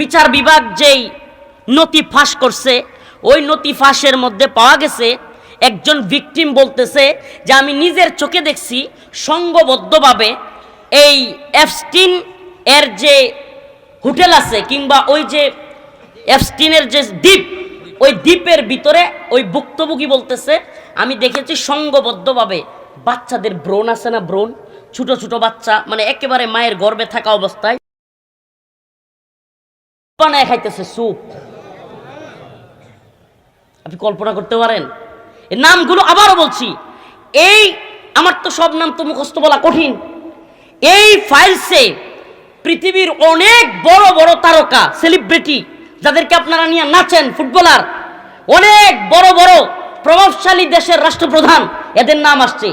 বিচার বিভাগ যেই নথি ফাঁস করছে, ওই নথি ফাঁসের মধ্যে পাওয়া গেছে একজন ভিকটিম বলতেছে যে আমি নিজের চোখে দেখছি সংঘবদ্ধভাবে এই এপস্টিন এর যে হোটেল আছে কিংবা ওই যে এপস্টিনের যে দ্বীপ, ওই দ্বীপের ভিতরে ওই ভুক্তভোগী বলতেছে আমি দেখেছি সংঘবদ্ধভাবে বাচ্চাদের ব্রণ আছে না, ব্রণ, ছোট ছোট বাচ্চা, মানে একেবারে মায়ের গর্ভে থাকা অবস্থায় বানায় খাইতেছে স্যুপ। আপনি কল্পনা করতে পারেন? এই নামগুলো আবারও বলছি, এই আমার তো সব নাম তো মুখস্থ বলা কঠিন। এই ফাইলসে পৃথিবীর অনেক বড় বড় তারকা, সেলিব্রিটি, যাদেরকে আপনারা নিয়ে নাচেন, ফুটবলার, অনেক বড় বড় প্রভাবশালী দেশের রাষ্ট্রপ্রধান, এদের নাম আসছে।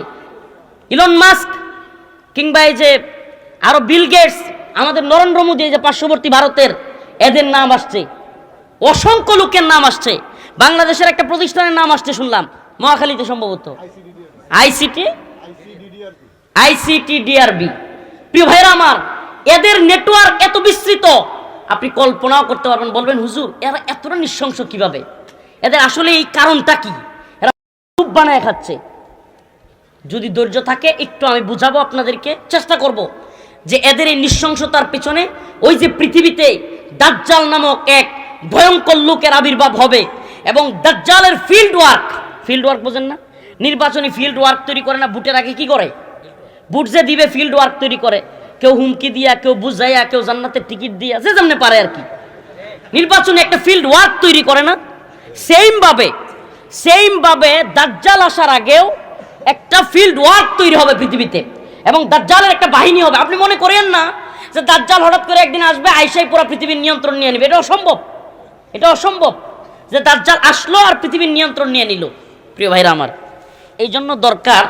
ইলন মাস্ক কিংবা এই যে আরো বিল গেটস, আমাদের নরেন্দ্র মোদী, এই যে পার্শ্ববর্তী ভারতের, এদের নাম আসছে। অসংখ্য লোকের নাম আসছে। বাংলাদেশের একটা প্রতিষ্ঠানের নাম আসছে শুনলাম, মহাখালীতে সম্ভবত, আইসিটিডিআরবি। প্রিয় ভাইরা আমার, এদের নেটওয়ার্ক এত বিস্তৃত আপনি কল্পনাও করতে পারবেন। বলবেন হুজুর এরা এতটা নৃশংস কিভাবে? এদের আসলে এই কারণটা কি? এরা খুব বানায় খাচ্ছে। যদি ধৈর্য থাকে একটু আমি বুঝাবো আপনাদেরকে, চেষ্টা করব যে এদের এই নৃশংসতার পেছনে ওই যে পৃথিবীতে দাজ্জাল নামক এক ভয়ঙ্কর লোকের আবির্ভাব হবে এবং দাজ্জালের ফিল্ড ওয়ার্ক বোঝেন না? নির্বাচনী ফিল্ড ওয়ার্ক তৈরি করে না, ভোটের আগে কি করে? ভোট যে দিবে ফিল্ড ওয়ার্ক তৈরি করে, কেউ হুমকি দিয়া, কেউ বুঝাইয়া, কেউ জান্নাতের টিকিট দিয়া, যে যেমনে পারে আর কি, নির্বাচনে একটা ফিল্ড ওয়ার্ক তৈরি করে না? সেম ভাবে দাজ্জাল আসার আগেও একটা ফিল্ড ওয়ার্ক তৈরি হবে পৃথিবীতে এবং দাজ্জালের একটা বাহিনী হবে। আপনি মনে করেন না যে দাজ্জাল হঠাৎ করে একদিন আসবে, আইসাই পুরো পৃথিবীর নিয়ন্ত্রণ নিয়ে নেবে। এটা অসম্ভব যে দাজ্জাল আসলো আর পৃথিবীর নিয়ন্ত্রণ নিয়ে নিল। প্রিয় ভাইরা আমার, এই জন্য দরকার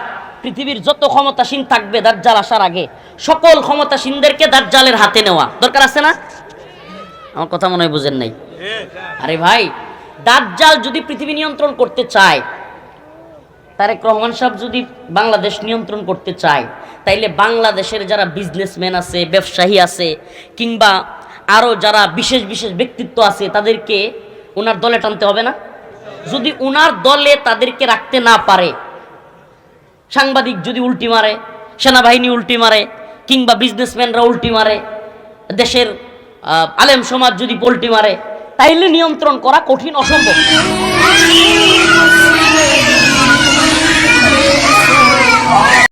পৃথিবীর যত ক্ষমতাসীন থাকবে দাজ্জাল আসার আগে সকল ক্ষমতাসীনদেরকে দাজ্জালের হাতে নেওয়া দরকার আছে না? আমার কথা মনে হয় বুঝেন নাই। আরে ভাই, দাজ্জাল যদি পৃথিবী নিয়ন্ত্রণ করতে চায়, তারেক রহমান সাহেব যদি বাংলাদেশ নিয়ন্ত্রণ করতে চায়, তাইলে বাংলাদেশের যারা বিজনেসম্যান আছে, ব্যবসায়ী আছে, কিংবা আরও যারা বিশেষ বিশেষ ব্যক্তিত্ব আছে, তাদেরকে ওনার দলে টানতে হবে না? যদি ওনার দলে তাদেরকে রাখতে না পারে, সাংবাদিক যদি উল্টি মারে, সেনাবাহিনী উল্টি মারে, কিংবা বিজনেসম্যানরা উল্টি মারে, দেশের আলেম সমাজ যদি পল্টি মারে, তাইলে নিয়ন্ত্রণ করা কঠিন, অসম্ভব।